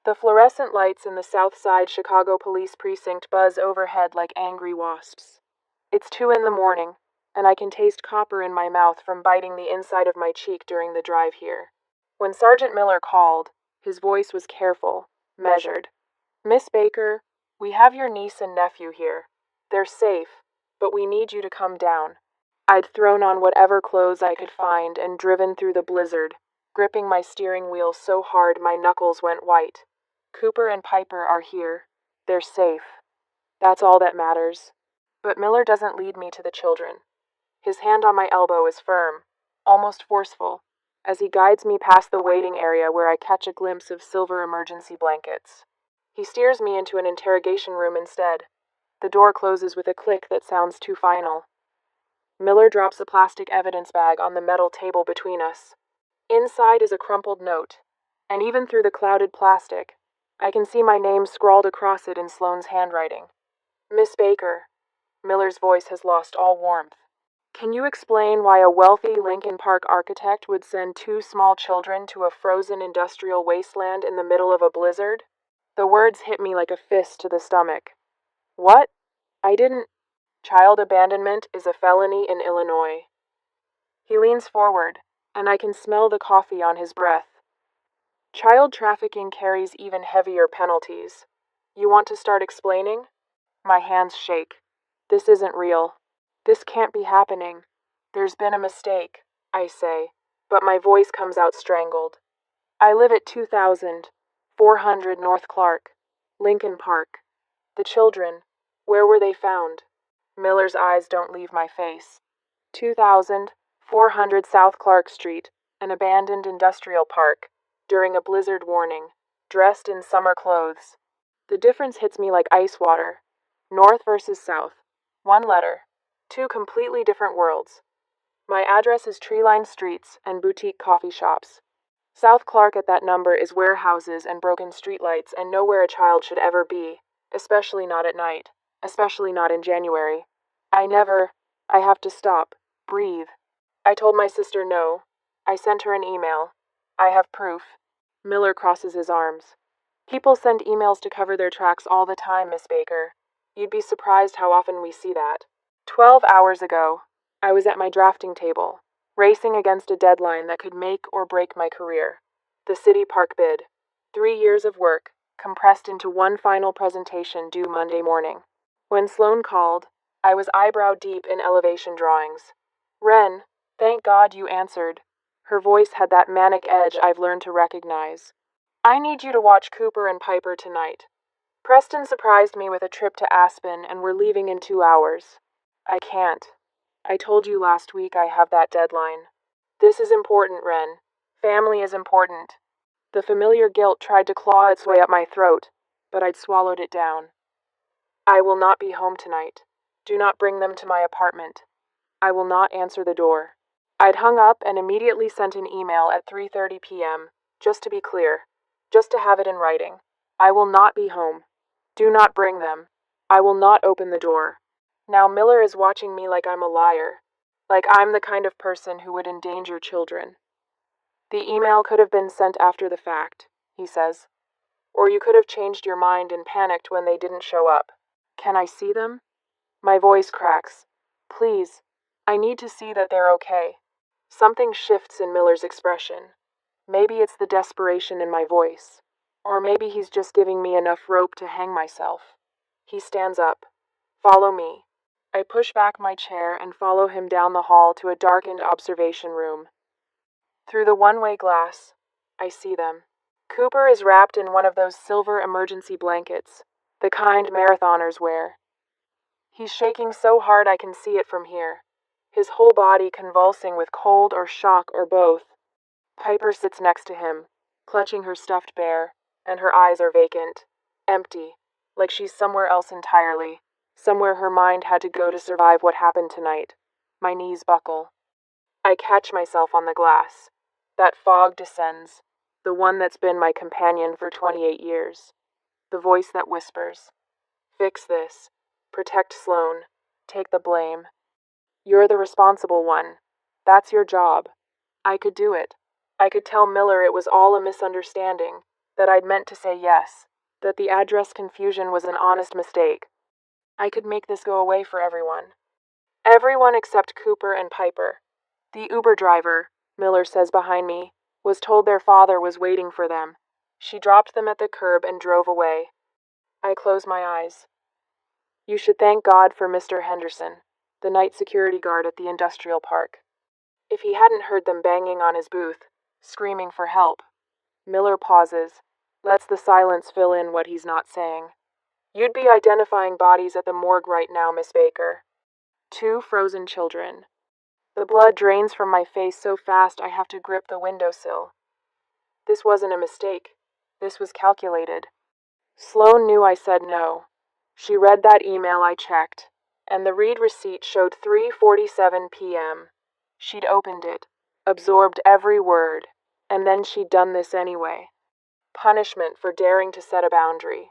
The fluorescent lights in the South Side Chicago Police Precinct buzz overhead like angry wasps. It's 2 in the morning, and I can taste copper in my mouth from biting the inside of my cheek during the drive here. When Sergeant Miller called, his voice was careful, measured. "Miss Baker, we have your niece and nephew here. They're safe, but we need you to come down." I'd thrown on whatever clothes I could find and driven through the blizzard, gripping my steering wheel so hard my knuckles went white. Cooper and Piper are here. They're safe. That's all that matters. But Miller doesn't lead me to the children. His hand on my elbow is firm, almost forceful, as he guides me past the waiting area where I catch a glimpse of silver emergency blankets. He steers me into an interrogation room instead. The door closes with a click that sounds too final. Miller drops a plastic evidence bag on the metal table between us. Inside is a crumpled note, and even through the clouded plastic, I can see my name scrawled across it in Sloane's handwriting. "Miss Baker." Miller's voice has lost all warmth. "Can you explain why a wealthy Lincoln Park architect would send 2 small children to a frozen industrial wasteland in the middle of a blizzard?" The words hit me like a fist to the stomach. "What? I didn't—" "Child abandonment is a felony in Illinois." He leans forward, and I can smell the coffee on his breath. "Child trafficking carries even heavier penalties. You want to start explaining?" My hands shake. This isn't real. This can't be happening. "There's been a mistake," I say, but my voice comes out strangled. "I live at 2400 North Clark, Lincoln Park. The children, where were they found?" Miller's eyes don't leave my face. 2400 South Clark Street, an abandoned industrial park, during a blizzard warning, dressed in summer clothes. The difference hits me like ice water. North versus south. 1 letter. 2 completely different worlds. My address is tree-lined streets and boutique coffee shops. South Clark at that number is warehouses and broken streetlights and nowhere a child should ever be, especially not at night, especially not in January. I have to stop, breathe. I told my sister no. I sent her an email. I have proof. Miller crosses his arms. "People send emails to cover their tracks all the time, Miss Baker. You'd be surprised how often we see that. 12 hours ago, I was at my drafting table, racing against a deadline that could make or break my career. The city park bid. 3 years of work, compressed into one final presentation due Monday morning. When Sloane called, I was eyebrow deep in elevation drawings. "Wren, thank God you answered." Her voice had that manic edge I've learned to recognize. "I need you to watch Cooper and Piper tonight. Preston surprised me with a trip to Aspen and we're leaving in 2 hours. I can't. I told you last week I have that deadline. This is important, Wren. Family is important." The familiar guilt tried to claw its way up my throat, but I'd swallowed it down. "I will not be home tonight. Do not bring them to my apartment. I will not answer the door." I'd hung up and immediately sent an email at 3:30 p.m., just to be clear, just to have it in writing. "I will not be home. Do not bring them. I will not open the door." Now Miller is watching me like I'm a liar, like I'm the kind of person who would endanger children. "The email could have been sent after the fact," he says. "Or you could have changed your mind and panicked when they didn't show up. Can I see them?" My voice cracks. "Please, I need to see that they're okay." Something shifts in Miller's expression. Maybe it's the desperation in my voice. Or maybe he's just giving me enough rope to hang myself. He stands up. "Follow me." I push back my chair and follow him down the hall to a darkened observation room. Through the one-way glass, I see them. Cooper is wrapped in one of those silver emergency blankets, the kind marathoners wear. He's shaking so hard I can see it from here, his whole body convulsing with cold or shock or both. Piper sits next to him, clutching her stuffed bear, and her eyes are vacant, empty, like she's somewhere else entirely, somewhere her mind had to go to survive what happened tonight. My knees buckle. I catch myself on the glass. That fog descends, the one that's been my companion for 28 years. The voice that whispers, "Fix this. Protect Sloane. Take the blame. You're the responsible one. That's your job." I could do it. I could tell Miller it was all a misunderstanding. that I'd meant to say yes, that the address confusion was an honest mistake. I could make this go away for everyone. Everyone except Cooper and Piper. The Uber driver, Miller says behind me, was told their father was waiting for them. She dropped them at the curb and drove away. I close my eyes. You should thank God for Mr. Henderson, the night security guard at the industrial park. If he hadn't heard them banging on his booth, screaming for help. Miller pauses, lets the silence fill in what he's not saying. You'd be identifying bodies at the morgue right now, Miss Baker. 2 frozen children. The blood drains from my face so fast I have to grip the windowsill. This wasn't a mistake. This was calculated. Sloane knew I said no. She read that email I checked, and the read receipt showed 3:47 p.m. She'd opened it, absorbed every word, and then she'd done this anyway. Punishment for daring to set a boundary.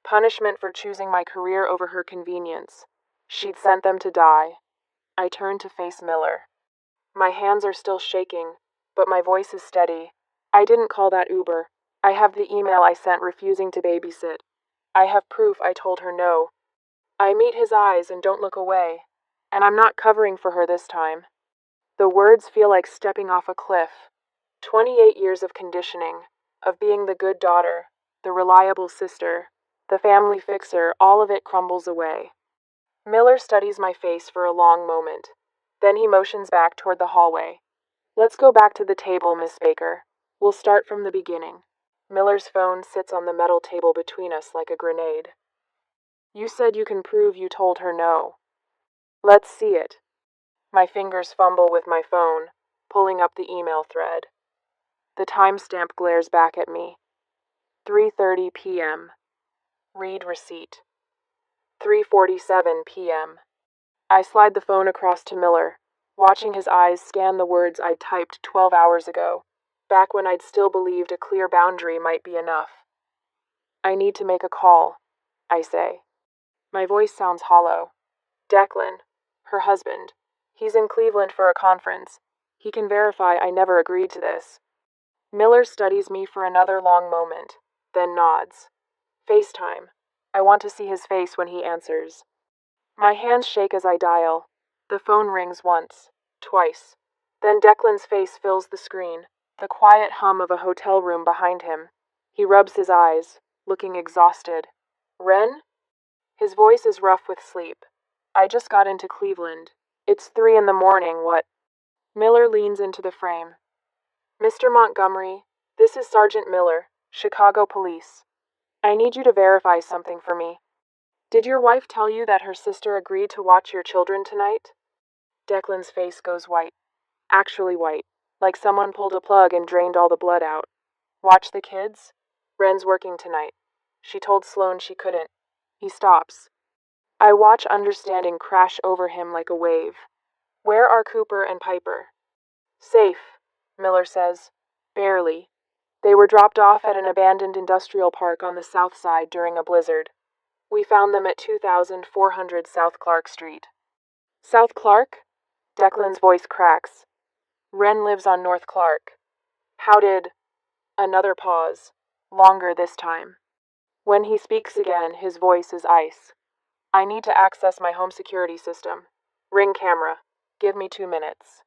Punishment for choosing my career over her convenience. She'd sent them to die. I turned to face Miller. My hands are still shaking, but my voice is steady. I didn't call that Uber. I have the email I sent refusing to babysit. I have proof I told her no. I meet his eyes and don't look away, and I'm not covering for her this time. The words feel like stepping off a cliff. 28 years of conditioning, of being the good daughter, the reliable sister, the family fixer, all of it crumbles away. Miller studies my face for a long moment. Then he motions back toward the hallway. Let's go back to the table, Miss Baker. We'll start from the beginning. Miller's phone sits on the metal table between us like a grenade. You said you can prove you told her no. Let's see it. My fingers fumble with my phone, pulling up the email thread. The timestamp glares back at me. 3:30 p.m. Read receipt. 3:47 p.m. I slide the phone across to Miller, watching his eyes scan the words I'd typed 12 hours ago, back when I'd still believed a clear boundary might be enough. I need to make a call, I say. My voice sounds hollow. Declan, her husband, he's in Cleveland for a conference. He can verify I never agreed to this. Miller studies me for another long moment, then nods. FaceTime. I want to see his face when he answers. My hands shake as I dial. The phone rings once, twice. Then Declan's face fills the screen, the quiet hum of a hotel room behind him. He rubs his eyes, looking exhausted. Ren? His voice is rough with sleep. I just got into Cleveland. It's 3 in the morning, what? Miller leans into the frame. Mr. Montgomery, this is Sergeant Miller, Chicago Police. I need you to verify something for me. Did your wife tell you that her sister agreed to watch your children tonight? Declan's face goes white. Actually white, like someone pulled a plug and drained all the blood out. Watch the kids? Ren's working tonight. She told Sloane she couldn't. He stops. I watch understanding crash over him like a wave. Where are Cooper and Piper? Safe, Miller says. Barely. They were dropped off at an abandoned industrial park on the south side during a blizzard. We found them at 2400 South Clark Street. South Clark? Declan's voice cracks. Ren lives on North Clark. How did... Another pause. Longer this time. When he speaks again, his voice is ice. I need to access my home security system. Ring camera. Give me 2 minutes.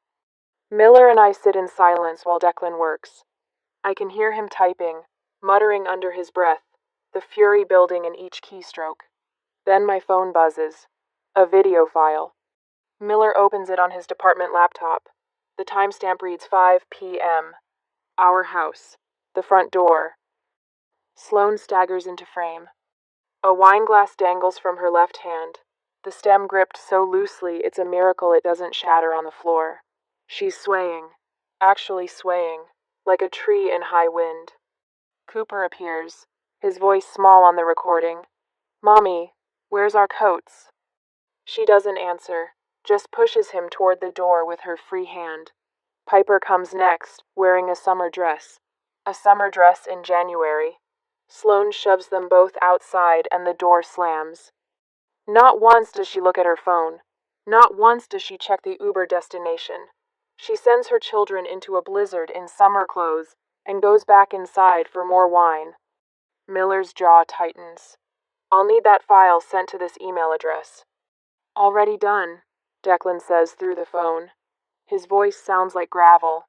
Miller and I sit in silence while Declan works. I can hear him typing, muttering under his breath, the fury building in each keystroke. Then my phone buzzes. A video file. Miller opens it on his department laptop. The timestamp reads 5 p.m. Our house. The front door. Sloane staggers into frame. A wine glass dangles from her left hand, the stem gripped so loosely it's a miracle it doesn't shatter on the floor. She's swaying, actually swaying, like a tree in high wind. Cooper appears, his voice small on the recording. Mommy, where's our coats? She doesn't answer, just pushes him toward the door with her free hand. Piper comes next, wearing a summer dress. A summer dress in January. Sloane shoves them both outside and the door slams. Not once does she look at her phone. Not once does she check the Uber destination. She sends her children into a blizzard in summer clothes and goes back inside for more wine, Miller's jaw tightens. I'll need that file sent to this email address. Already done, Declan says through the phone. His voice sounds like gravel.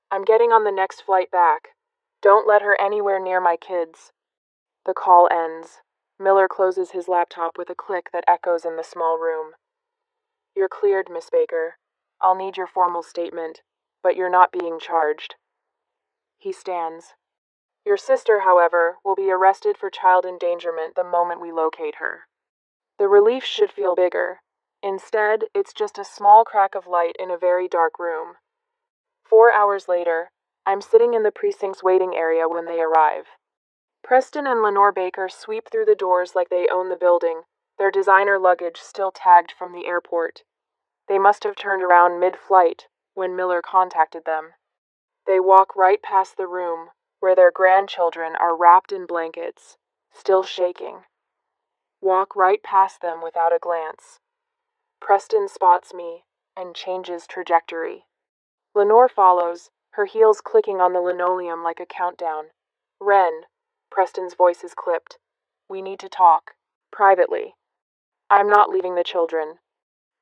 I'm getting on the next flight back. Don't let her anywhere near my kids. The call ends. Miller closes his laptop with a click that echoes in the small room. You're cleared, Miss Baker. I'll need your formal statement, but you're not being charged. He stands. Your sister, however, will be arrested for child endangerment the moment we locate her. The relief should feel bigger. Instead, it's just a small crack of light in a very dark room. 4 hours later, I'm sitting in the precinct's waiting area when they arrive. Preston and Lenore Baker sweep through the doors like they own the building, their designer luggage still tagged from the airport. They must have turned around mid-flight when Miller contacted them. They walk right past the room where their grandchildren are wrapped in blankets, still shaking. Walk right past them without a glance. Preston spots me and changes trajectory. Lenore follows, her heels clicking on the linoleum like a countdown. Ren, Preston's voice is clipped. We need to talk. Privately. I'm not leaving the children.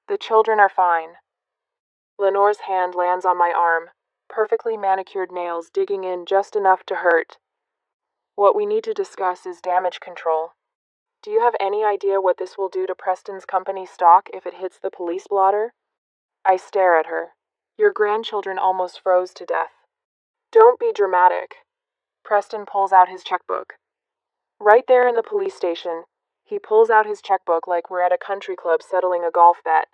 The children are fine. Lenore's hand lands on my arm, perfectly manicured nails digging in just enough to hurt. What we need to discuss is damage control. Do you have any idea what this will do to Preston's company stock if it hits the police blotter? I stare at her. Your grandchildren almost froze to death. Don't be dramatic. Preston pulls out his checkbook. Right there in the police station, he pulls out his checkbook like we're at a country club settling a golf bet.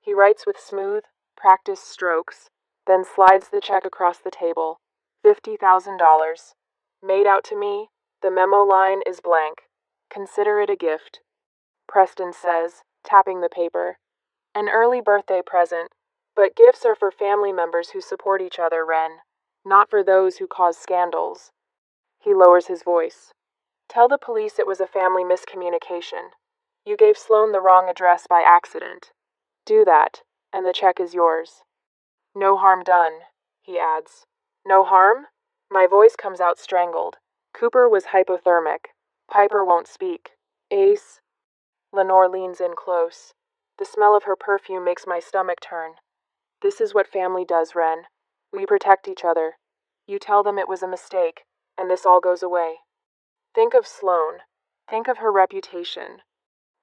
He writes with smooth, practiced strokes, then slides the check across the table. $50,000. Made out to me, the memo line is blank. Consider it a gift. Preston says, tapping the paper. An early birthday present, but gifts are for family members who support each other, Ren, not for those who cause scandals. He lowers his voice. Tell the police it was a family miscommunication. You gave Sloan the wrong address by accident. Do that, and the check is yours. No harm done, he adds. No harm? My voice comes out strangled. Cooper was hypothermic. Piper won't speak. Ace. Lenore leans in close. The smell of her perfume makes my stomach turn. This is what family does, Ren. We protect each other. You tell them it was a mistake, and this all goes away. Think of Sloan. Think of her reputation.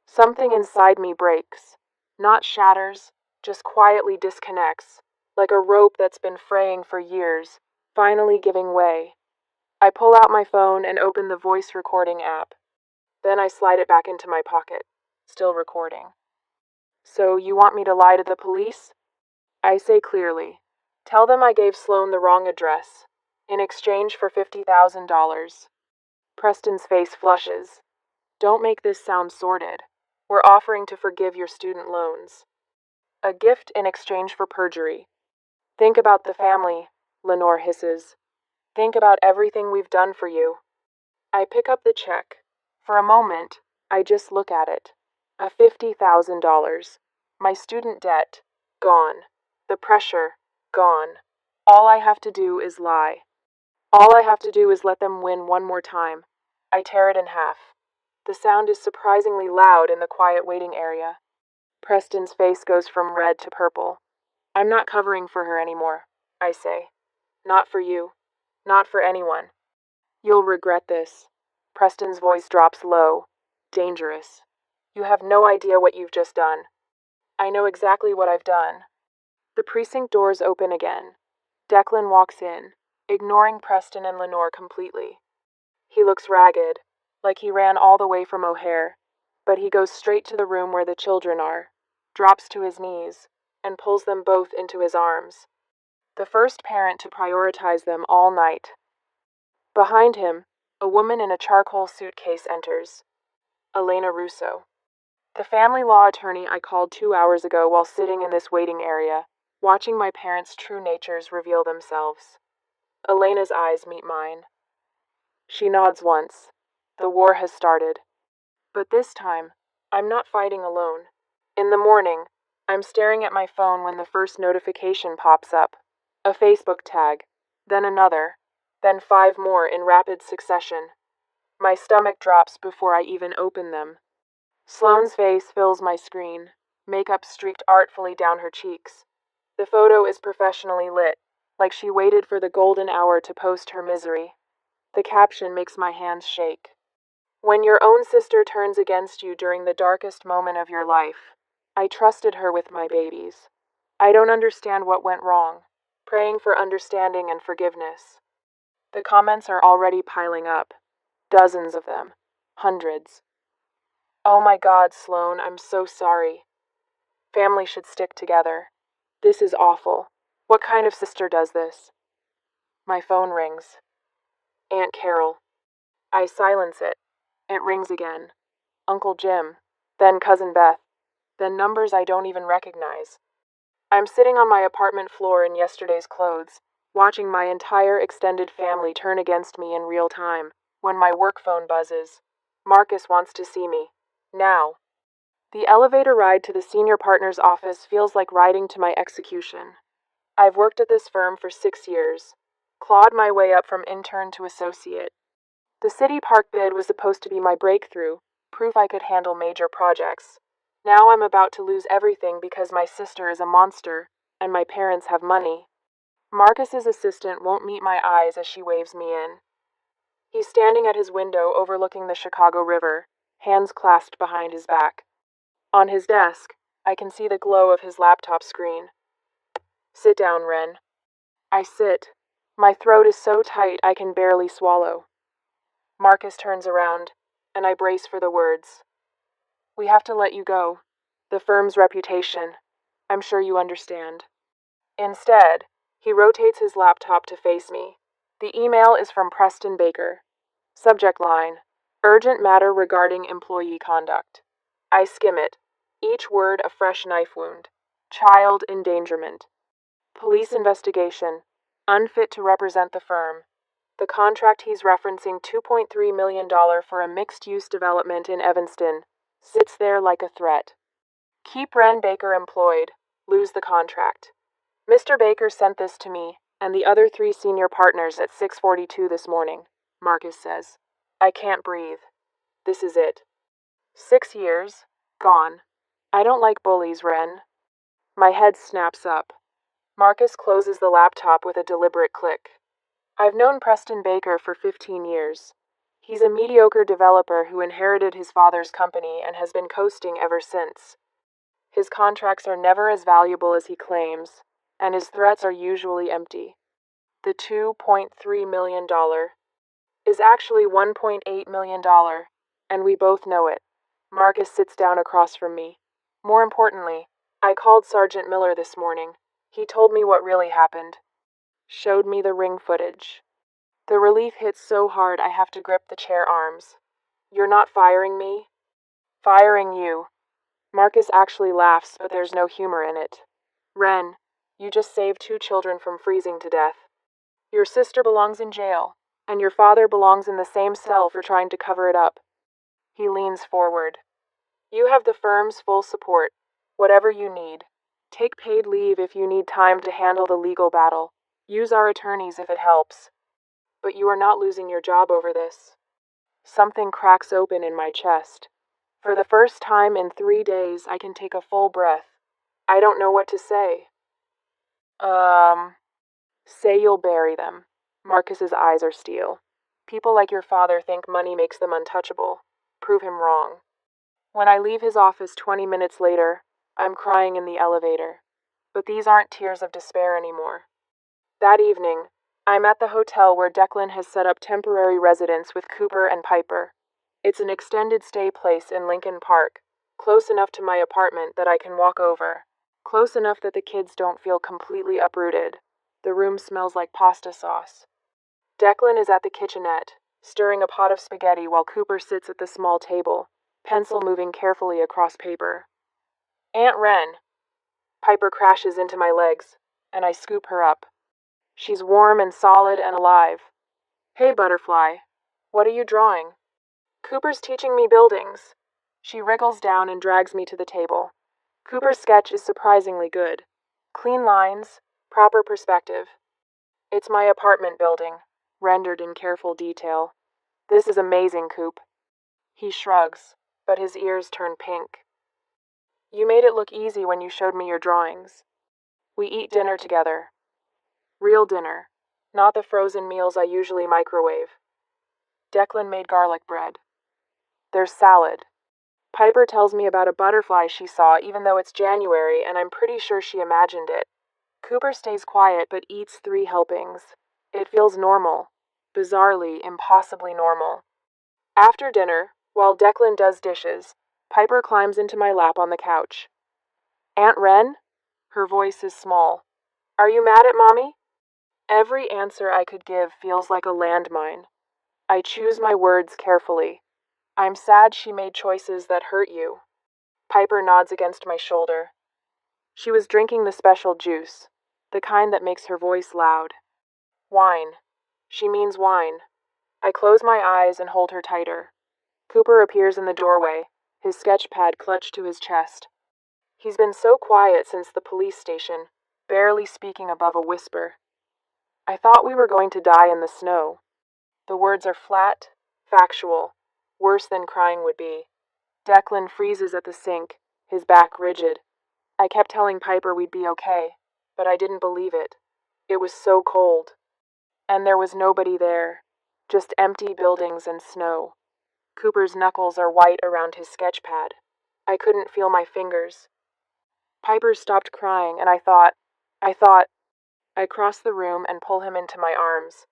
Something inside me breaks. Not shatters, just quietly disconnects, like a rope that's been fraying for years, finally giving way. I pull out my phone and open the voice recording app. Then I slide it back into my pocket, still recording. So you want me to lie to the police? I say clearly. Tell them I gave Sloan the wrong address, in exchange for $50,000. Preston's face flushes. Don't make this sound sordid. We're offering to forgive your student loans. A gift in exchange for perjury. Think about the family, Lenore hisses. Think about everything we've done for you. I pick up the check. For a moment, I just look at it. A $50,000. My student debt, gone. The pressure, gone. All I have to do is lie. All I have to do is let them win one more time. I tear it in half. The sound is surprisingly loud in the quiet waiting area. Preston's face goes from red to purple. I'm not covering for her anymore, I say. Not for you. Not for anyone. You'll regret this. Preston's voice drops low. Dangerous. You have no idea what you've just done. I know exactly what I've done. The precinct doors open again. Declan walks in, ignoring Preston and Lenore completely. He looks ragged, like he ran all the way from O'Hare, but he goes straight to the room where the children are, drops to his knees, and pulls them both into his arms. The first parent to prioritize them all night. Behind him, a woman in a charcoal suitcase enters. Elena Russo. The family law attorney I called 2 hours ago while sitting in this waiting area, watching my parents' true natures reveal themselves. Elena's eyes meet mine. She nods once. The war has started. But this time, I'm not fighting alone. In the morning, I'm staring at my phone when the first notification pops up. A Facebook tag, then another, then 5 more in rapid succession. My stomach drops before I even open them. Sloane's face fills my screen, makeup streaked artfully down her cheeks. The photo is professionally lit, like she waited for the golden hour to post her misery. The caption makes my hands shake. When your own sister turns against you during the darkest moment of your life. I trusted her with my babies. I don't understand what went wrong. Praying for understanding and forgiveness. The comments are already piling up. Dozens of them. Hundreds. Oh my God, Sloane, I'm so sorry. Family should stick together. This is awful. What kind of sister does this? My phone rings. Aunt Carol. I silence it. It rings again. Uncle Jim. Then Cousin Beth. Then numbers I don't even recognize. I'm sitting on my apartment floor in yesterday's clothes, watching my entire extended family turn against me in real time, when my work phone buzzes. Marcus wants to see me. Now. The elevator ride to the senior partner's office feels like riding to my execution. I've worked at this firm for 6 years, clawed my way up from intern to associate. The city park bid was supposed to be my breakthrough, proof I could handle major projects. Now I'm about to lose everything because my sister is a monster, and my parents have money. Marcus's assistant won't meet my eyes as she waves me in. He's standing at his window overlooking the Chicago River, hands clasped behind his back. On his desk, I can see the glow of his laptop screen. Sit down, Wren. I sit. My throat is so tight I can barely swallow. Marcus turns around, and I brace for the words. We have to let you go. The firm's reputation. I'm sure you understand. Instead, he rotates his laptop to face me. The email is from Preston Baker. Subject line, urgent matter regarding employee conduct. I skim it. Each word a fresh knife wound. Child endangerment. Police investigation. Unfit to represent the firm. The contract he's referencing, $2.3 million for a mixed-use development in Evanston, sits there like a threat. Keep Wren Baker employed. Lose the contract. Mr. Baker sent this to me and the other 3 senior partners at 6:42 this morning, Marcus says. I can't breathe. This is it. 6 years. Gone. I don't like bullies, Wren. My head snaps up. Marcus closes the laptop with a deliberate click. I've known Preston Baker for 15 years. He's a mediocre developer who inherited his father's company and has been coasting ever since. His contracts are never as valuable as he claims, and his threats are usually empty. The $2.3 million is actually $1.8 million, and we both know it. Marcus sits down across from me. More importantly, I called Sergeant Miller this morning. He told me what really happened. Showed me the ring footage. The relief hits so hard I have to grip the chair arms. You're not firing me? Firing you. Marcus actually laughs, but there's no humor in it. Wren, you just saved 2 children from freezing to death. Your sister belongs in jail, and your father belongs in the same cell for trying to cover it up. He leans forward. You have the firm's full support, whatever you need. Take paid leave if you need time to handle the legal battle. Use our attorneys if it helps. But you are not losing your job over this. Something cracks open in my chest. For the first time in 3 days, I can take a full breath. I don't know what to say. Say you'll bury them. Marcus's eyes are steel. People like your father think money makes them untouchable. Prove him wrong. When I leave his office 20 minutes later, I'm crying in the elevator. But these aren't tears of despair anymore. That evening, I'm at the hotel where Declan has set up temporary residence with Cooper and Piper. It's an extended stay place in Lincoln Park, close enough to my apartment that I can walk over, close enough that the kids don't feel completely uprooted. The room smells like pasta sauce. Declan is at the kitchenette, stirring a pot of spaghetti while Cooper sits at the small table, pencil moving carefully across paper. Aunt Wren. Piper crashes into my legs, and I scoop her up. She's warm and solid and alive. Hey, Butterfly. What are you drawing? Cooper's teaching me buildings. She wriggles down and drags me to the table. Cooper's sketch is surprisingly good. Clean lines, proper perspective. It's my apartment building, rendered in careful detail. This is amazing, Coop. He shrugs, but his ears turn pink. You made it look easy when you showed me your drawings. We eat dinner together. Real dinner, not the frozen meals I usually microwave. Declan made garlic bread. There's salad. Piper tells me about a butterfly she saw even though it's January and I'm pretty sure she imagined it. Cooper stays quiet but eats 3 helpings. It feels normal. Bizarrely, impossibly normal. After dinner, while Declan does dishes, Piper climbs into my lap on the couch. Aunt Wren? Her voice is small. Are you mad at Mommy? Every answer I could give feels like a landmine. I choose my words carefully. I'm sad she made choices that hurt you. Piper nods against my shoulder. She was drinking the special juice, the kind that makes her voice loud. Wine. She means wine. I close my eyes and hold her tighter. Cooper appears in the doorway, his sketch pad clutched to his chest. He's been so quiet since the police station, barely speaking above a whisper. I thought we were going to die in the snow. The words are flat, factual, worse than crying would be. Declan freezes at the sink, his back rigid. I kept telling Piper we'd be okay, but I didn't believe it. It was so cold. And there was nobody there, just empty buildings and snow. Cooper's knuckles are white around his sketch pad. I couldn't feel my fingers. Piper stopped crying, and I thought, I cross the room and pull him into my arms.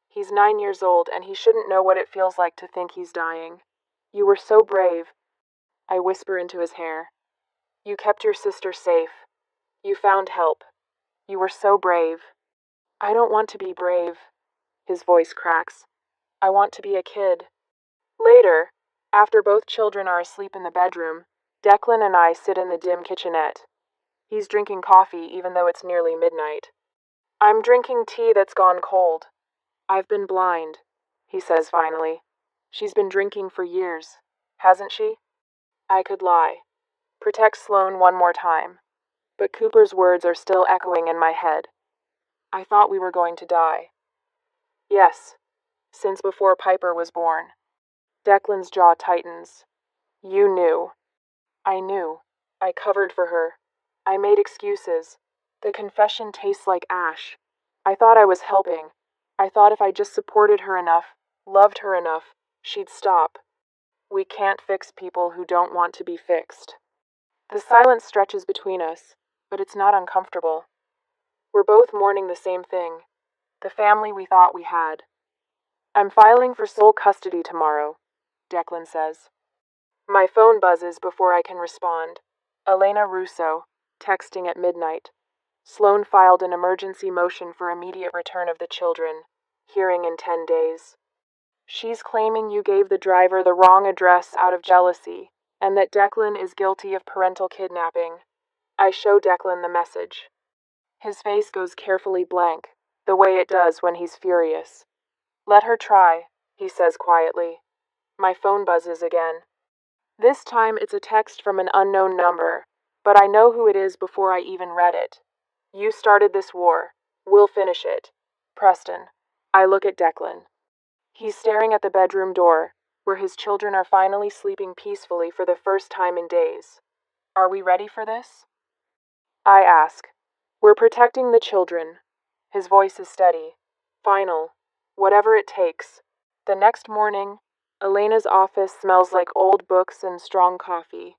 He's 9 years old, and he shouldn't know what it feels like to think he's dying. You were so brave. I whisper into his hair. You kept your sister safe. You found help. You were so brave. I don't want to be brave. His voice cracks. I want to be a kid. Later, after both children are asleep in the bedroom, Declan and I sit in the dim kitchenette. He's drinking coffee even though it's nearly midnight. I'm drinking tea that's gone cold. I've been blind, he says finally. She's been drinking for years, hasn't she? I could lie. Protect Sloane one more time. But Cooper's words are still echoing in my head. I thought we were going to die. Yes, since before Piper was born. Declan's jaw tightens. You knew. I knew. I covered for her. I made excuses. The confession tastes like ash. I thought I was helping. I thought if I just supported her enough, loved her enough, she'd stop. We can't fix people who don't want to be fixed. The silence stretches between us, but it's not uncomfortable. We're both mourning the same thing, the family we thought we had. I'm filing for sole custody tomorrow, Declan says. My phone buzzes before I can respond. Elena Russo, texting at midnight. Sloane filed an emergency motion for immediate return of the children, hearing in 10 days. She's claiming you gave the driver the wrong address out of jealousy, and that Declan is guilty of parental kidnapping. I show Declan the message. His face goes carefully blank, the way it does when he's furious. Let her try, he says quietly. My phone buzzes again. This time it's a text from an unknown number, but I know who it is before I even read it. You started this war. We'll finish it. Preston. I look at Declan. He's staring at the bedroom door, where his children are finally sleeping peacefully for the first time in days. Are we ready for this? I ask. We're protecting the children. His voice is steady. Final. Whatever it takes. The next morning, Elena's office smells like old books and strong coffee.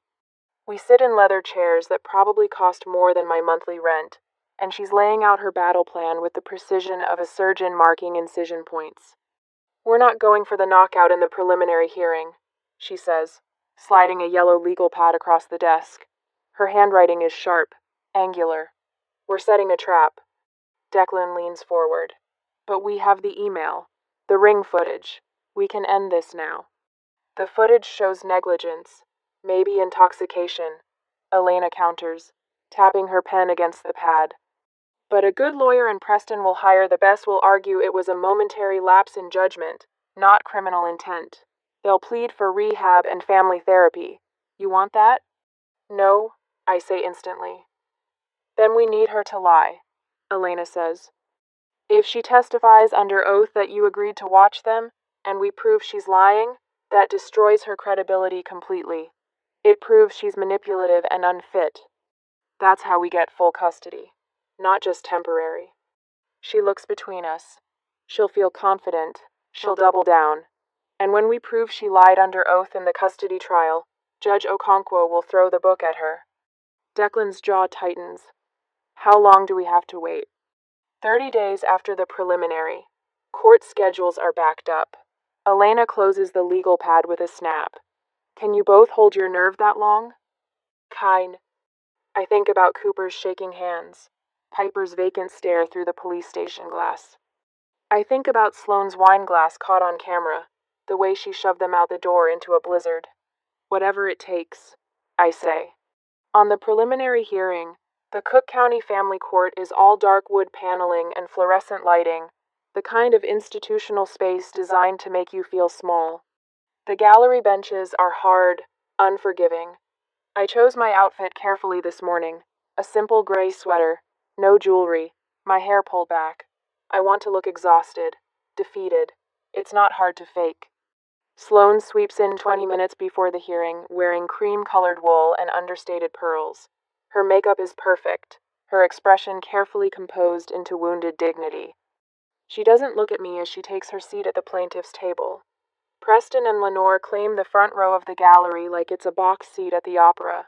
We sit in leather chairs that probably cost more than my monthly rent, and she's laying out her battle plan with the precision of a surgeon marking incision points. We're not going for the knockout in the preliminary hearing, she says, sliding a yellow legal pad across the desk. Her handwriting is sharp, angular. We're setting a trap. Declan leans forward. But we have the email, the ring footage. We can end this now. The footage shows negligence, maybe intoxication, Elena counters, tapping her pen against the pad. But a good lawyer in Preston will hire the best will argue it was a momentary lapse in judgment, not criminal intent. They'll plead for rehab and family therapy. You want that? No, I say instantly. Then we need her to lie, Elena says. If she testifies under oath that you agreed to watch them, and we prove she's lying, that destroys her credibility completely. It proves she's manipulative and unfit. That's how we get full custody, not just temporary. She looks between us. She'll feel confident. She'll double down. And when we prove she lied under oath in the custody trial, Judge Okonkwo will throw the book at her. Declan's jaw tightens. How long do we have to wait? 30 days after the preliminary. Court schedules are backed up. Elena closes the legal pad with a snap. Can you both hold your nerve that long? Kine. I think about Cooper's shaking hands, Piper's vacant stare through the police station glass. I think about Sloane's wine glass caught on camera, the way she shoved them out the door into a blizzard. Whatever it takes, I say. On the preliminary hearing, the Cook County Family Court is all dark wood paneling and fluorescent lighting, the kind of institutional space designed to make you feel small. The gallery benches are hard, unforgiving. I chose my outfit carefully this morning. A simple gray sweater, no jewelry, my hair pulled back. I want to look exhausted, defeated. It's not hard to fake. Sloane sweeps in 20 minutes before the hearing, wearing cream-colored wool and understated pearls. Her makeup is perfect, her expression carefully composed into wounded dignity. She doesn't look at me as she takes her seat at the plaintiff's table. Preston and Lenore claim the front row of the gallery like it's a box seat at the opera.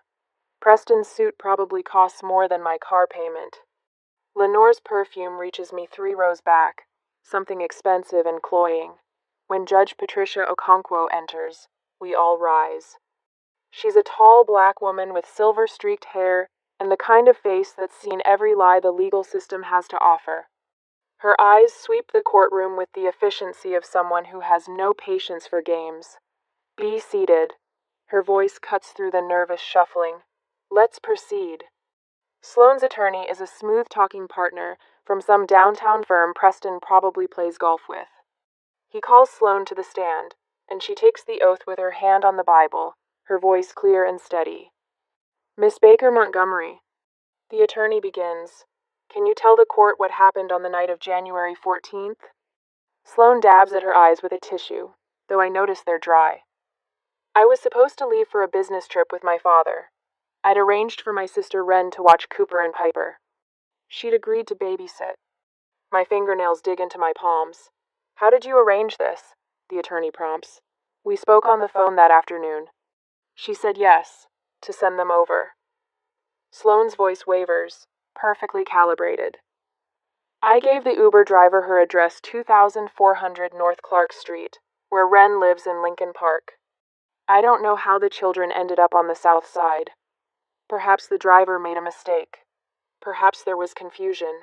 Preston's suit probably costs more than my car payment. Lenore's perfume reaches me 3 rows back, something expensive and cloying. When Judge Patricia Okonkwo enters, we all rise. She's a tall black woman with silver-streaked hair and the kind of face that's seen every lie the legal system has to offer. Her eyes sweep the courtroom with the efficiency of someone who has no patience for games. Be seated. Her voice cuts through the nervous shuffling. Let's proceed. Sloane's attorney is a smooth-talking partner from some downtown firm Preston probably plays golf with. He calls Sloane to the stand, and she takes the oath with her hand on the Bible, her voice clear and steady. Miss Baker Montgomery, the attorney begins. Can you tell the court what happened on the night of January 14th? Sloane dabs at her eyes with a tissue, though I notice they're dry. I was supposed to leave for a business trip with my father. I'd arranged for my sister Wren to watch Cooper and Piper. She'd agreed to babysit. My fingernails dig into my palms. How did you arrange this? The attorney prompts. We spoke on the phone that afternoon. She said yes, to send them over. Sloane's voice wavers, perfectly calibrated. I gave the Uber driver her address 2400 North Clark Street, where Wren lives in Lincoln Park. I don't know how the children ended up on the south side. Perhaps the driver made a mistake. Perhaps there was confusion.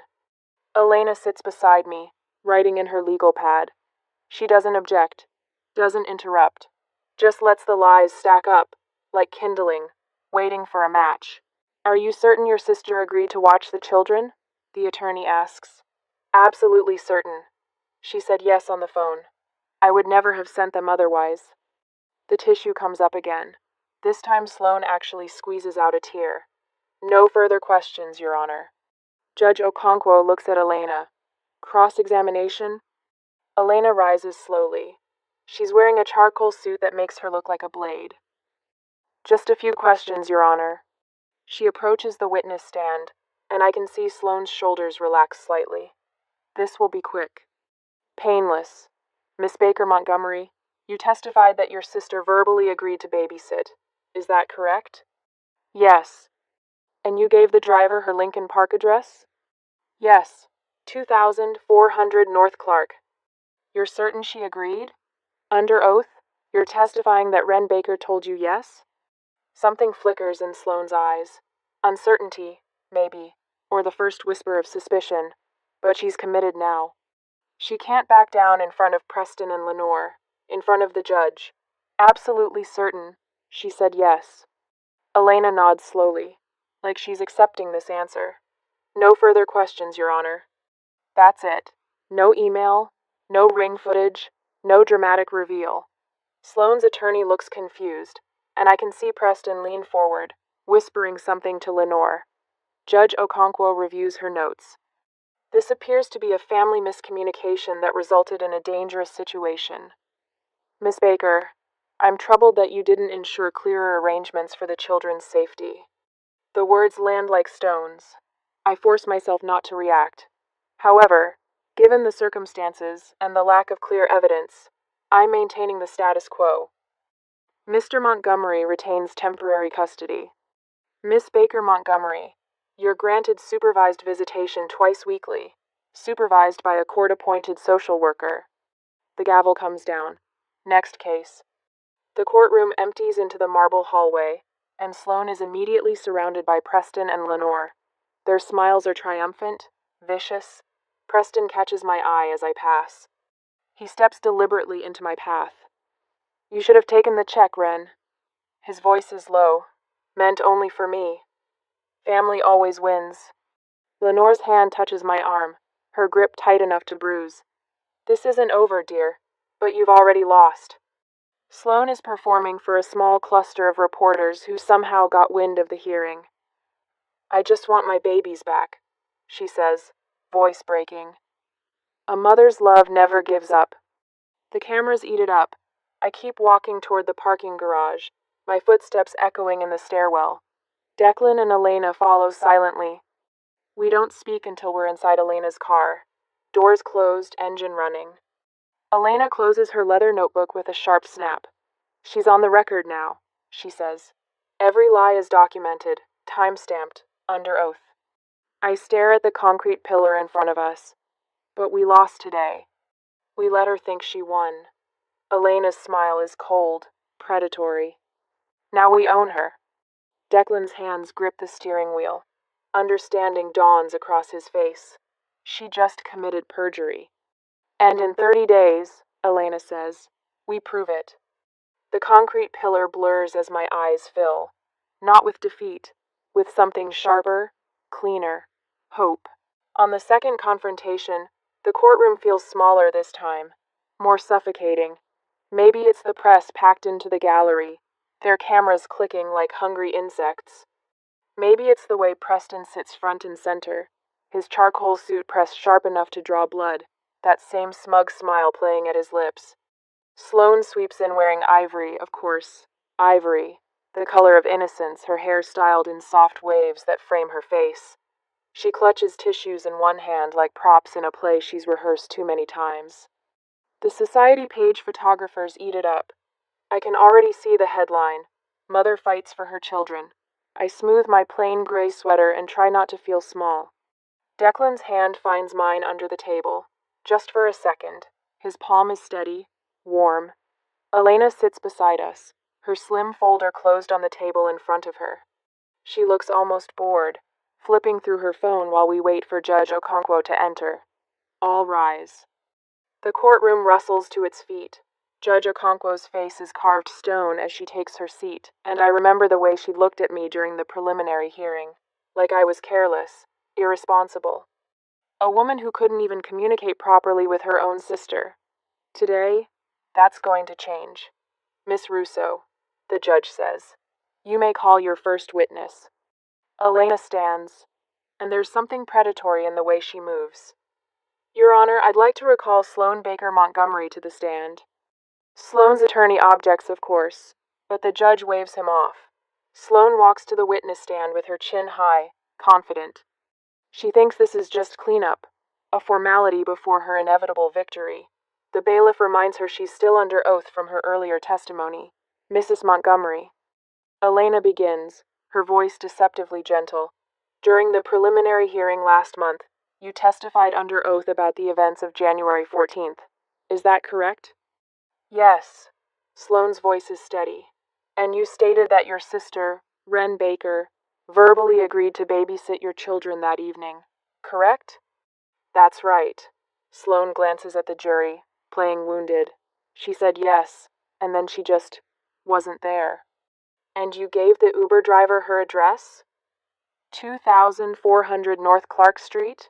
Elena sits beside me, writing in her legal pad. She doesn't object, doesn't interrupt, just lets the lies stack up, like kindling, waiting for a match. Are you certain your sister agreed to watch the children? The attorney asks. Absolutely certain. She said yes on the phone. I would never have sent them otherwise. The tissue comes up again. This time Sloane actually squeezes out a tear. No further questions, Your Honor. Judge Okonkwo looks at Elena. Cross-examination? Elena rises slowly. She's wearing a charcoal suit that makes her look like a blade. Just a few questions, Your Honor. She approaches the witness stand, and I can see Sloane's shoulders relax slightly. This will be quick. Painless. Miss Baker Montgomery, you testified that your sister verbally agreed to babysit. Is that correct? Yes. And you gave the driver her Lincoln Park address? Yes. 2400 North Clark. You're certain she agreed? Under oath, you're testifying that Wren Baker told you yes? Something flickers in Sloane's eyes. Uncertainty, maybe, or the first whisper of suspicion, but she's committed now. She can't back down in front of Preston and Lenore, in front of the judge. Absolutely certain, she said yes. Elena nods slowly, like she's accepting this answer. No further questions, Your Honor. That's it. No email, no ring footage, no dramatic reveal. Sloane's attorney looks confused, and I can see Preston lean forward, whispering something to Lenore. Judge Okonkwo reviews her notes. This appears to be a family miscommunication that resulted in a dangerous situation. Miss Baker, I'm troubled that you didn't ensure clearer arrangements for the children's safety. The words land like stones. I force myself not to react. However, given the circumstances and the lack of clear evidence, I'm maintaining the status quo. Mr. Montgomery retains temporary custody. Miss Baker Montgomery, you're granted supervised visitation twice weekly, supervised by a court-appointed social worker. The gavel comes down. Next case. The courtroom empties into the marble hallway, and Sloane is immediately surrounded by Preston and Lenore. Their smiles are triumphant, vicious. Preston catches my eye as I pass. He steps deliberately into my path. You should have taken the check, Wren. His voice is low, meant only for me. Family always wins. Lenore's hand touches my arm, her grip tight enough to bruise. This isn't over, dear, but you've already lost. Sloane is performing for a small cluster of reporters who somehow got wind of the hearing. I just want my babies back, she says, voice breaking. A mother's love never gives up. The cameras eat it up. I keep walking toward the parking garage, my footsteps echoing in the stairwell. Declan and Elena follow silently. We don't speak until we're inside Elena's car. Doors closed, engine running. Elena closes her leather notebook with a sharp snap. She's on the record now, she says. Every lie is documented, time-stamped, under oath. I stare at the concrete pillar in front of us. But we lost today. We let her think she won. Elena's smile is cold, predatory. Now we own her. Declan's hands grip the steering wheel. Understanding dawns across his face. She just committed perjury. And in 30 days, Elena says, we prove it. The concrete pillar blurs as my eyes fill. Not with defeat, with something sharper, cleaner, hope. On the second confrontation, the courtroom feels smaller this time, more suffocating. Maybe it's the press packed into the gallery, their cameras clicking like hungry insects. Maybe it's the way Preston sits front and center, his charcoal suit pressed sharp enough to draw blood, that same smug smile playing at his lips. Sloane sweeps in wearing ivory, of course. Ivory, the color of innocence, her hair styled in soft waves that frame her face. She clutches tissues in one hand like props in a play she's rehearsed too many times. The society page photographers eat it up. I can already see the headline, Mother Fights for Her Children. I smooth my plain gray sweater and try not to feel small. Declan's hand finds mine under the table, just for a second. His palm is steady, warm. Elena sits beside us, her slim folder closed on the table in front of her. She looks almost bored, flipping through her phone while we wait for Judge Okonkwo to enter. All rise. The courtroom rustles to its feet. Judge Okonkwo's face is carved stone as she takes her seat, and I remember the way she looked at me during the preliminary hearing, like I was careless, irresponsible. A woman who couldn't even communicate properly with her own sister. Today, that's going to change. Miss Russo, the judge says, you may call your first witness. Elena stands, and there's something predatory in the way she moves. Your Honor, I'd like to recall Sloane Baker Montgomery to the stand. Sloane's attorney objects, of course, but the judge waves him off. Sloane walks to the witness stand with her chin high, confident. She thinks this is just cleanup, a formality before her inevitable victory. The bailiff reminds her she's still under oath from her earlier testimony. Mrs. Montgomery. Elena begins, her voice deceptively gentle. During the preliminary hearing last month, you testified under oath about the events of January 14th. Is that correct? Yes. Sloane's voice is steady. And you stated that your sister, Wren Baker, verbally agreed to babysit your children that evening, correct? That's right. Sloane glances at the jury, playing wounded. She said yes, and then she just wasn't there. And you gave the Uber driver her address? 2400 North Clark Street?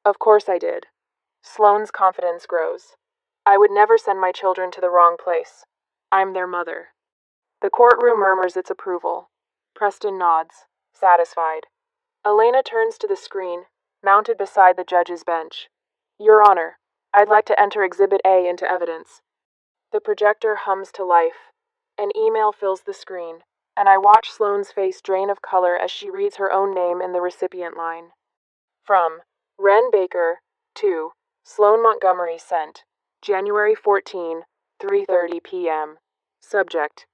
Of course I did. Sloane's confidence grows. I would never send my children to the wrong place. I'm their mother. The courtroom murmurs its approval. Preston nods, satisfied. Elena turns to the screen, mounted beside the judge's bench. Your Honor, I'd like to enter Exhibit A into evidence. The projector hums to life. An email fills the screen, and I watch Sloane's face drain of color as she reads her own name in the recipient line. From Wren Baker to Sloane Montgomery sent, January 14, 3:30 p.m. Subject: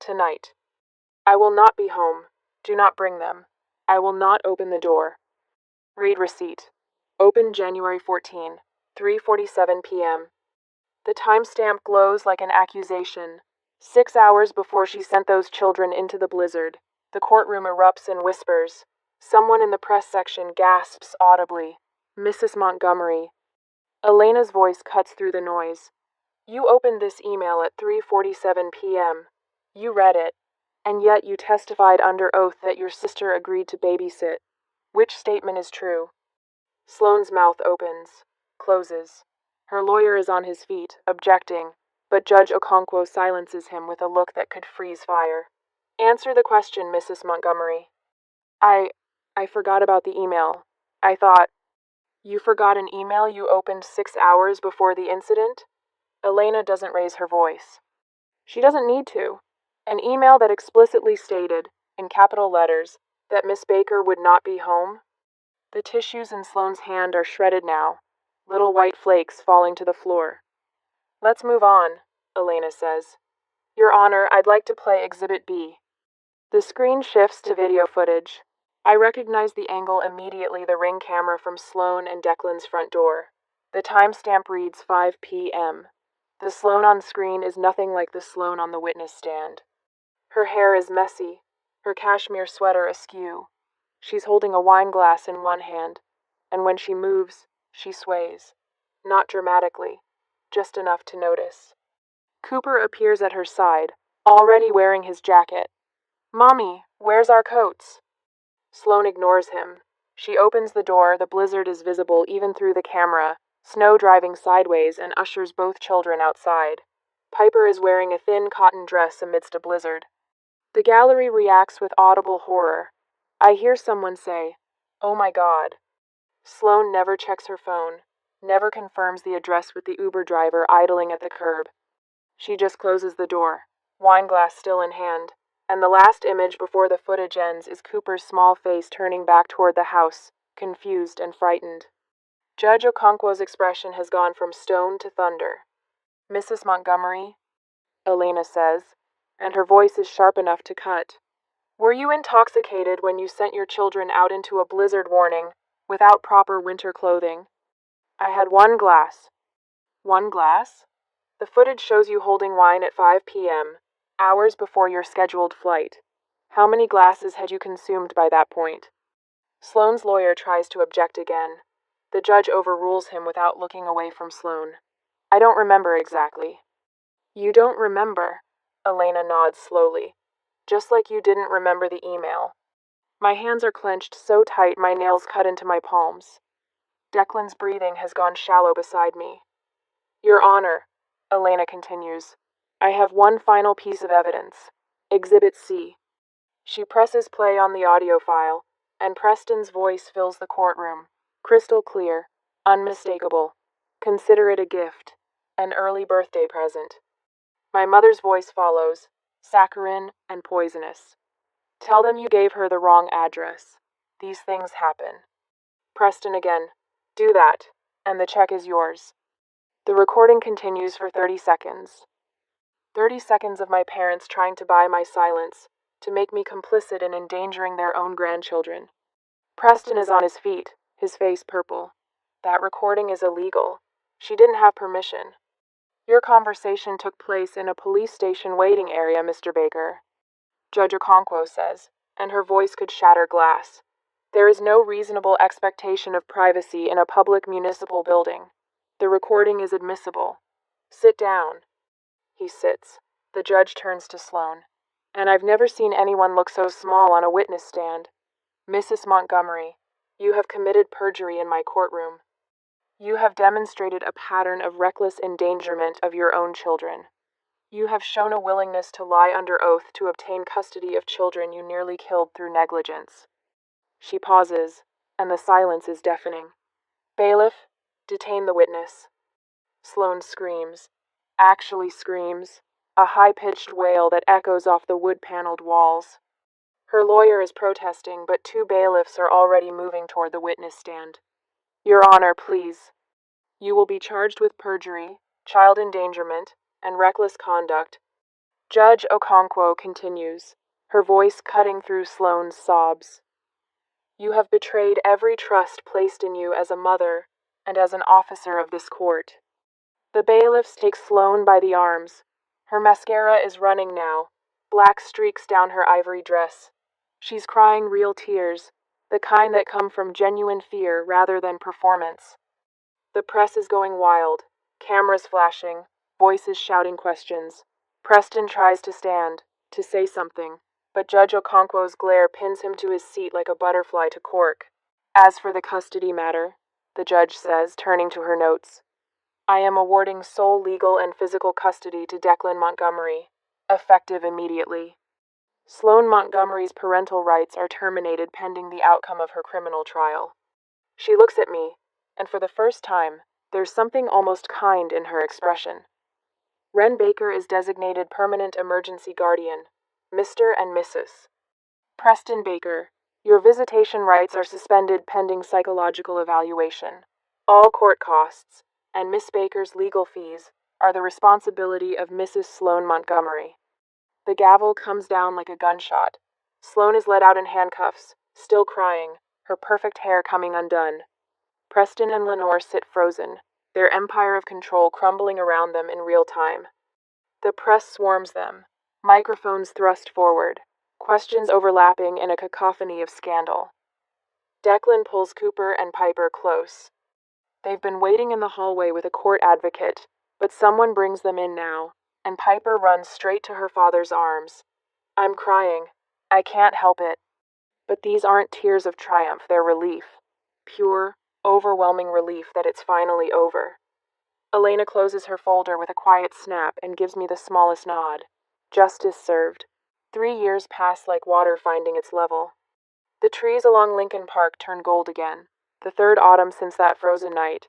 tonight. I will not be home. Do not bring them. I will not open the door. Read receipt. Open January 14, 3:47 p.m. The timestamp glows like an accusation. 6 hours before she sent those children into the blizzard, the courtroom erupts in whispers. Someone in the press section gasps audibly. Mrs. Montgomery. Elena's voice cuts through the noise. You opened this email at 3:47 p.m. You read it, and yet you testified under oath that your sister agreed to babysit. Which statement is true? Sloane's mouth opens, closes. Her lawyer is on his feet, objecting, but Judge Okonkwo silences him with a look that could freeze fire. Answer the question, Mrs. Montgomery. I forgot about the email. I thought, you forgot an email you opened 6 hours before the incident? Elena doesn't raise her voice. She doesn't need to. An email that explicitly stated, in capital letters, that Miss Baker would not be home? The tissues in Sloane's hand are shredded now, little white flakes falling to the floor. Let's move on, Elena says. Your Honor, I'd like to play Exhibit B. The screen shifts to video footage. I recognize the angle immediately, the Ring camera from Sloane and Declan's front door. The timestamp reads 5 p.m. The Sloane on screen is nothing like the Sloane on the witness stand. Her hair is messy, her cashmere sweater askew. She's holding a wine glass in one hand, and when she moves, she sways. Not dramatically, just enough to notice. Cooper appears at her side, already wearing his jacket. Mommy, where's our coats? Sloane ignores him. She opens the door, the blizzard is visible even through the camera, snow driving sideways, and ushers both children outside. Piper is wearing a thin cotton dress amidst a blizzard. The gallery reacts with audible horror. I hear someone say, "Oh my God." Sloane never checks her phone, never confirms the address with the Uber driver idling at the curb. She just closes the door, wineglass still in hand, and the last image before the footage ends is Cooper's small face turning back toward the house, confused and frightened. Judge Okonkwo's expression has gone from stone to thunder. Mrs. Montgomery, Elena says, and her voice is sharp enough to cut. Were you intoxicated when you sent your children out into a blizzard warning, without proper winter clothing? I had one glass. One glass? The footage shows you holding wine at 5 p.m., hours before your scheduled flight. How many glasses had you consumed by that point? Sloane's lawyer tries to object again. The judge overrules him without looking away from Sloane. I don't remember exactly. You don't remember? Elena nods slowly. Just like you didn't remember the email. My hands are clenched so tight my nails cut into my palms. Declan's breathing has gone shallow beside me. Your Honor, Elena continues, I have one final piece of evidence. Exhibit C. She presses play on the audio file, and Preston's voice fills the courtroom. Crystal clear, unmistakable. Consider it a gift, an early birthday present. My mother's voice follows, saccharine and poisonous. Tell them you gave her the wrong address. These things happen. Preston again. Do that, and the check is yours. The recording continues for 30 seconds. 30 seconds of my parents trying to buy my silence, to make me complicit in endangering their own grandchildren. Preston is on his feet, his face purple. That recording is illegal. She didn't have permission. Your conversation took place in a police station waiting area, Mr. Baker. Judge Okonkwo says, and her voice could shatter glass. There is no reasonable expectation of privacy in a public municipal building. The recording is admissible. Sit down. He sits. The judge turns to Sloane. And I've never seen anyone look so small on a witness stand. Mrs. Montgomery, you have committed perjury in my courtroom. You have demonstrated a pattern of reckless endangerment of your own children. You have shown a willingness to lie under oath to obtain custody of children you nearly killed through negligence. She pauses, and the silence is deafening. Bailiff, detain the witness. Sloane screams. actually screams, a high-pitched wail that echoes off the wood-paneled walls. Her lawyer is protesting, but two bailiffs are already moving toward the witness stand. Your Honor, please. You will be charged with perjury, child endangerment, and reckless conduct. Judge Okonkwo continues, her voice cutting through Sloane's sobs. You have betrayed every trust placed in you as a mother and as an officer of this court. The bailiffs take Sloane by the arms. Her mascara is running now, black streaks down her ivory dress. She's crying real tears, the kind that come from genuine fear rather than performance. The press is going wild, cameras flashing, voices shouting questions. Preston tries to stand, to say something, but Judge Okonkwo's glare pins him to his seat like a butterfly to cork. As for the custody matter, the judge says, turning to her notes, I am awarding sole legal and physical custody to Declan Montgomery, effective immediately. Sloane Montgomery's parental rights are terminated pending the outcome of her criminal trial. She looks at me, and for the first time, there's something almost kind in her expression. Wren Baker is designated permanent emergency guardian, Mr. and Mrs. Preston Baker. Your visitation rights are suspended pending psychological evaluation. All court costs, and Miss Baker's legal fees, are the responsibility of Mrs. Sloane Montgomery. The gavel comes down like a gunshot. Sloane is led out in handcuffs, still crying, her perfect hair coming undone. Preston and Lenore sit frozen, their empire of control crumbling around them in real time. The press swarms them, microphones thrust forward, questions overlapping in a cacophony of scandal. Declan pulls Cooper and Piper close. They've been waiting in the hallway with a court advocate, but someone brings them in now, and Piper runs straight to her father's arms. I'm crying. I can't help it. But these aren't tears of triumph, they're relief. Pure, overwhelming relief that it's finally over. Elena closes her folder with a quiet snap and gives me the smallest nod. Justice served. 3 years pass like water finding its level. The trees along Lincoln Park turn gold again, the third autumn since that frozen night,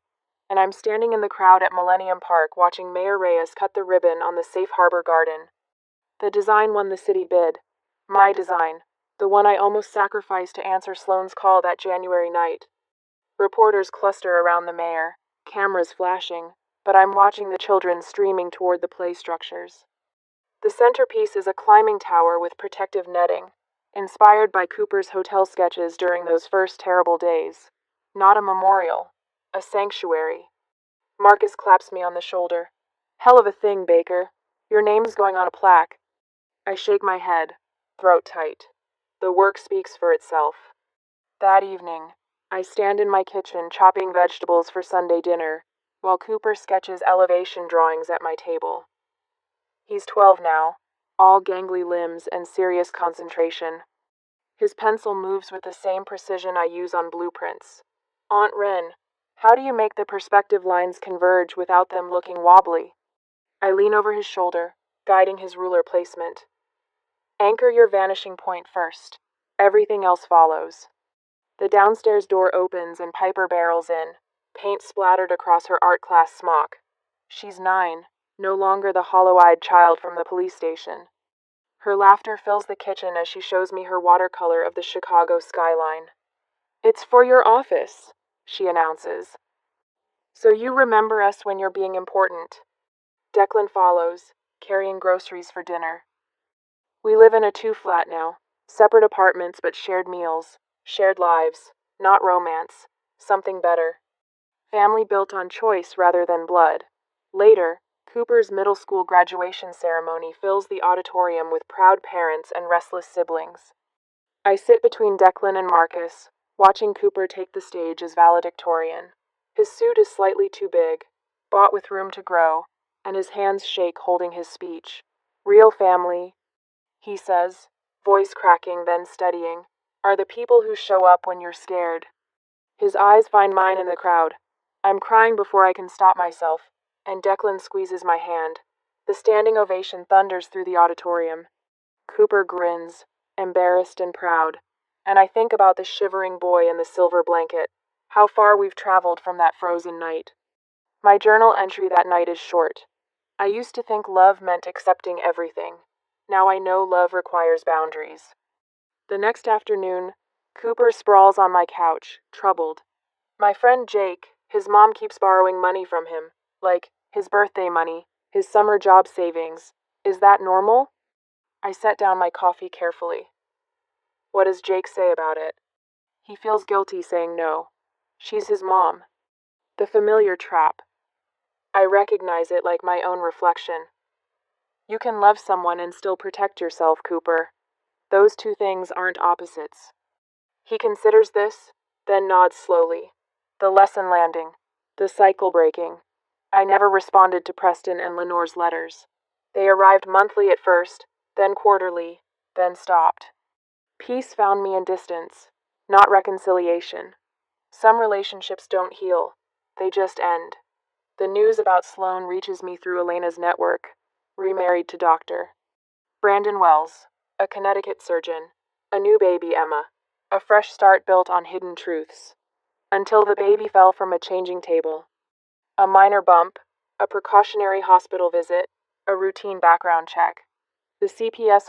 and I'm standing in the crowd at Millennium Park watching Mayor Reyes cut the ribbon on the Safe Harbor Garden. The design won the city bid. My design, the one I almost sacrificed to answer Sloane's call that January night. Reporters cluster around the mayor, cameras flashing, but I'm watching the children streaming toward the play structures. The centerpiece is a climbing tower with protective netting, inspired by Cooper's hotel sketches during those first terrible days. Not a memorial, a sanctuary. Marcus claps me on the shoulder. Hell of a thing, Baker. Your name's going on a plaque. I shake my head, throat tight. The work speaks for itself. That evening, I stand in my kitchen chopping vegetables for Sunday dinner, while Cooper sketches elevation drawings at my table. He's 12 now, all gangly limbs and serious concentration. His pencil moves with the same precision I use on blueprints. Aunt Wren, how do you make the perspective lines converge without them looking wobbly? I lean over his shoulder, guiding his ruler placement. Anchor your vanishing point first. Everything else follows. The downstairs door opens and Piper barrels in, paint splattered across her art class smock. She's 9, no longer the hollow-eyed child from the police station. Her laughter fills the kitchen as she shows me her watercolor of the Chicago skyline. It's for your office, she announces. So you remember us when you're being important. Declan follows, carrying groceries for dinner. We live in a 2-flat now, separate apartments but shared meals, shared lives, not romance, something better. Family built on choice rather than blood. Later, Cooper's middle school graduation ceremony fills the auditorium with proud parents and restless siblings. I sit between Declan and Marcus, watching Cooper take the stage as valedictorian. His suit is slightly too big, bought with room to grow, and his hands shake holding his speech. Real family, he says, voice cracking then steadying, are the people who show up when you're scared. His eyes find mine in the crowd. I'm crying before I can stop myself, and Declan squeezes my hand. The standing ovation thunders through the auditorium. Cooper grins, embarrassed and proud, and I think about the shivering boy in the silver blanket, how far we've traveled from that frozen night. My journal entry that night is short. I used to think love meant accepting everything. Now I know love requires boundaries. The next afternoon, Cooper sprawls on my couch, troubled. My friend Jake, his mom keeps borrowing money from him, like his birthday money, his summer job savings. Is that normal? I set down my coffee carefully. What does Jake say about it? He feels guilty saying no. She's his mom. The familiar trap. I recognize it like my own reflection. You can love someone and still protect yourself, Cooper. Those two things aren't opposites. He considers this, then nods slowly. The lesson landing. The cycle breaking. I never responded to Preston and Lenore's letters. They arrived monthly at first, then quarterly, then stopped. Peace found me in distance, not reconciliation. Some relationships don't heal, they just end. The news about Sloan reaches me through Elena's network, remarried to Dr. Brandon Wells, a Connecticut surgeon, a new baby Emma, a fresh start built on hidden truths. Until the baby fell from a changing table. A minor bump, a precautionary hospital visit, a routine background check. The CPS